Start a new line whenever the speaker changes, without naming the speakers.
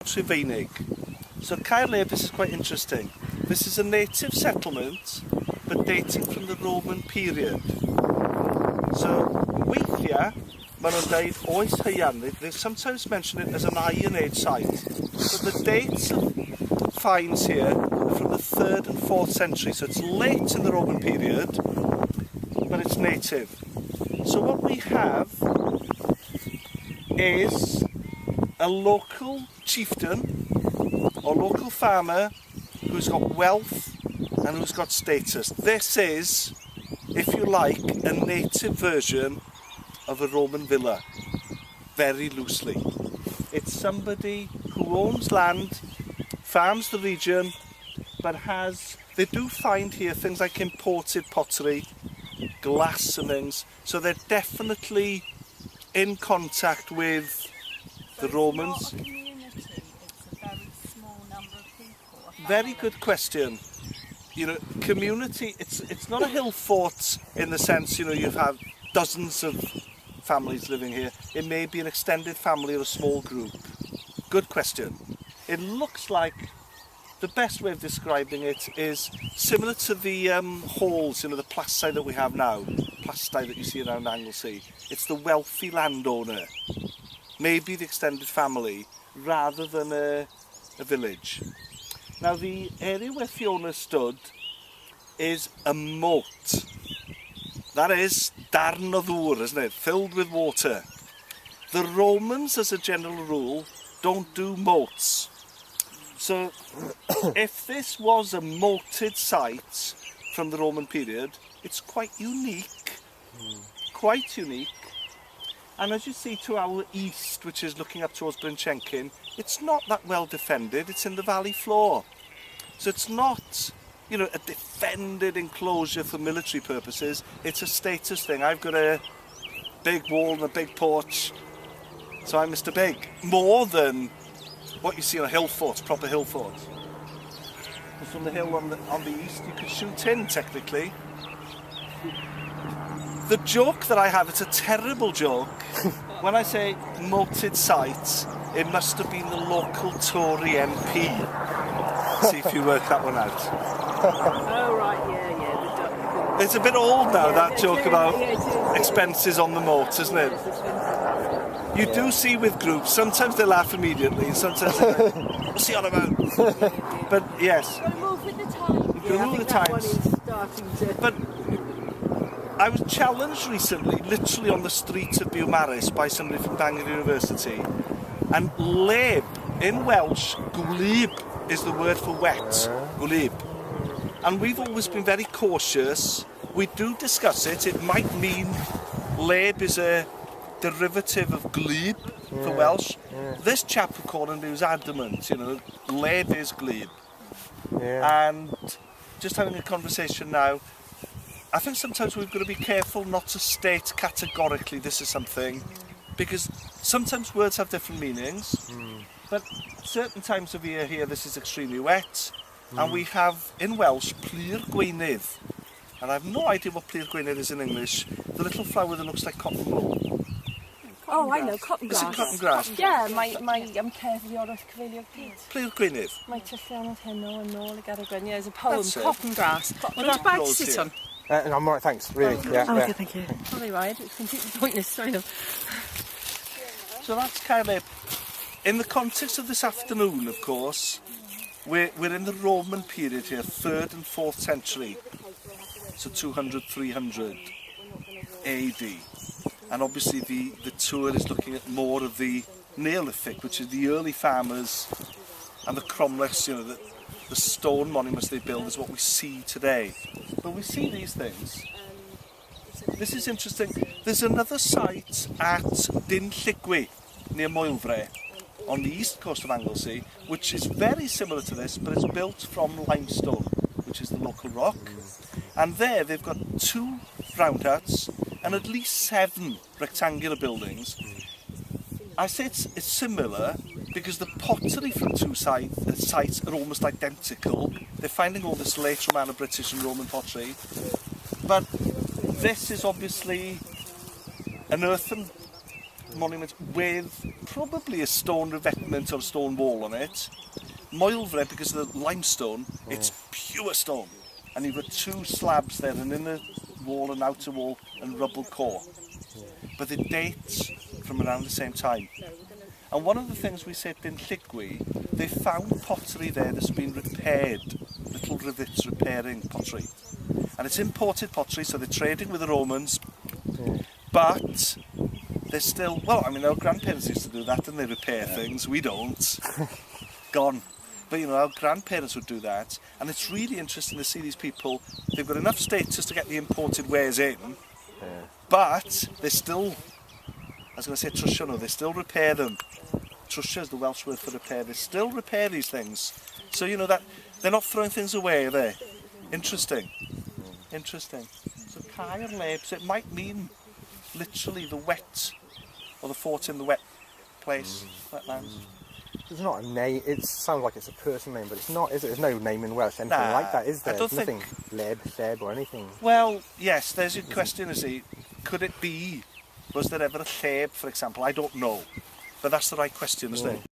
Rufeinig. So Caer, this is quite interesting. This is a native settlement, but dating from the Roman period. So weithiau, maen nhw'n deud oes Hyannig. They sometimes mention it as an Iron Age site. But the dates of finds here are from the 3rd and 4th century. So it's late in the Roman period, but it's native. So what we have is a local chieftain or local farmer who's got wealth and who's got status. This is, if you like, a native version of a Roman villa, very loosely. It's somebody who owns land, farms the region, but they do find here things like imported pottery, glass and things, so they're definitely in contact with the Romans.
It's not a community, it's a very small number of people.
Very good question. You know, community, it's not a hill fort in the sense, you know, you have dozens of families living here. It may be an extended family or a small group. Good question. It looks like the best way of describing it is similar to the halls, you know, the plastai that we have now, plastai that you see around Anglesey. It's the wealthy landowner, maybe the extended family, rather than a village. Now the area where Fiona stood is a moat. That is darn o ddŵr, isn't it? Filled with water. The Romans, as a general rule, don't do moats. So if this was a moated site from the Roman period, it's quite unique. Quite unique. And as you see to our east, which is looking up towards Brynchenkin, it's not that well defended. It's in the valley floor. So it's not, you know, a defended enclosure for military purposes. It's a status thing. I've got a big wall and a big porch, so I'm Mr. Big. More than what you see on a hill fort, proper hill fort. From the hill on the east, you could shoot in, technically. The joke that I have, it's a terrible joke. When I say moated site, it must have been the local Tory MP. See if you work that one out.
Oh, right, yeah.
It's a bit old now, that joke about expenses on the moat, isn't it? You do see with groups, sometimes they laugh immediately, and sometimes they're like, what's he on about? But yes.
You've got to move with the times.
You've got to move with the times. But I was challenged recently, literally on the street of Beaumaris, by somebody from Bangor University. And leb, in Welsh, gwlyb is the word for wet. Gwlyb. And we've always been very cautious. We do discuss it. It might mean leb is a derivative of glebe for Welsh. This chap who called him was adamant, you know, leb is glebe. And just having a conversation now, I think sometimes we've got to be careful not to state categorically this is something, because sometimes words have different meanings, but certain times of year here this is extremely wet, and we have in Welsh plyr gweinydd, and I have no idea what plyr gweinydd is in English, the little flower that looks like cotton wool.
Oh, I know, cotton grass.
Is it cotton grass?
Yeah, mae cerddi o'r wrth cyfeilio gyd.
Plyr gweinydd?
Mae tyllion oedd heno yn ôl y garagwen. Yeah, there's a poem,
That's it.
cotton grass. What about bag to sit on?
No, I'm alright, thanks, really.
Okay, thank you. Sorry, right, it's completely pointless, sorry no.
So that's kind of, in the context of this afternoon, of course, we're in the Roman period here, 3rd and 4th century, so 200, 300 AD. And obviously the tour is looking at more of the Neolithic, which is the early farmers and the cromlechs, you know, the stone monuments they build is what we see today. But we see these things. This is interesting. There's another site at Dinlligwy, near Mwyn, on the east coast of Anglesey, which is very similar to this, but it's built from limestone, which is the local rock. And there they've got 2 round huts and at least 7 rectangular buildings. I say it's similar because the pottery from 2 sites are almost identical. They're finding all this late Romano-British and Roman pottery. But this is obviously an earthen monument with probably a stone revetment or a stone wall on it. Moelfre, because of the limestone, it's pure stone. And you've got two slabs there, an inner wall and outer wall, and rubble core. But it dates from around the same time. And one of the things we said in Lligwy, they found pottery there that's been repaired, little rivets repairing pottery. And it's imported pottery, so they're trading with the Romans, but they're still, well, I mean, our grandparents used to do that, and they repair things. We don't. Gone. But, you know, our grandparents would do that, and it's really interesting to see these people. They've got enough status to get the imported wares in, but they're still, I was going to say trwsio, no, they still repair them. Trwsio is the Welsh word for repair. They still repair these things. So, you know, that they're not throwing things away, are they? Interesting. Interesting. So Caer Leb, so it might mean literally the wet, or the fort in the wet place, wetlands.
It's not a name. It sounds like it's a person name, but it's not, is it? There's no name in Welsh anything
Nah,
like that, is there?
I don't
There's
think...
nothing Leb, Seb or anything.
Well, yes, there's your question, is it? Could it be? Was there ever a lleb, for example? I don't know. But that's the right question, isn't it?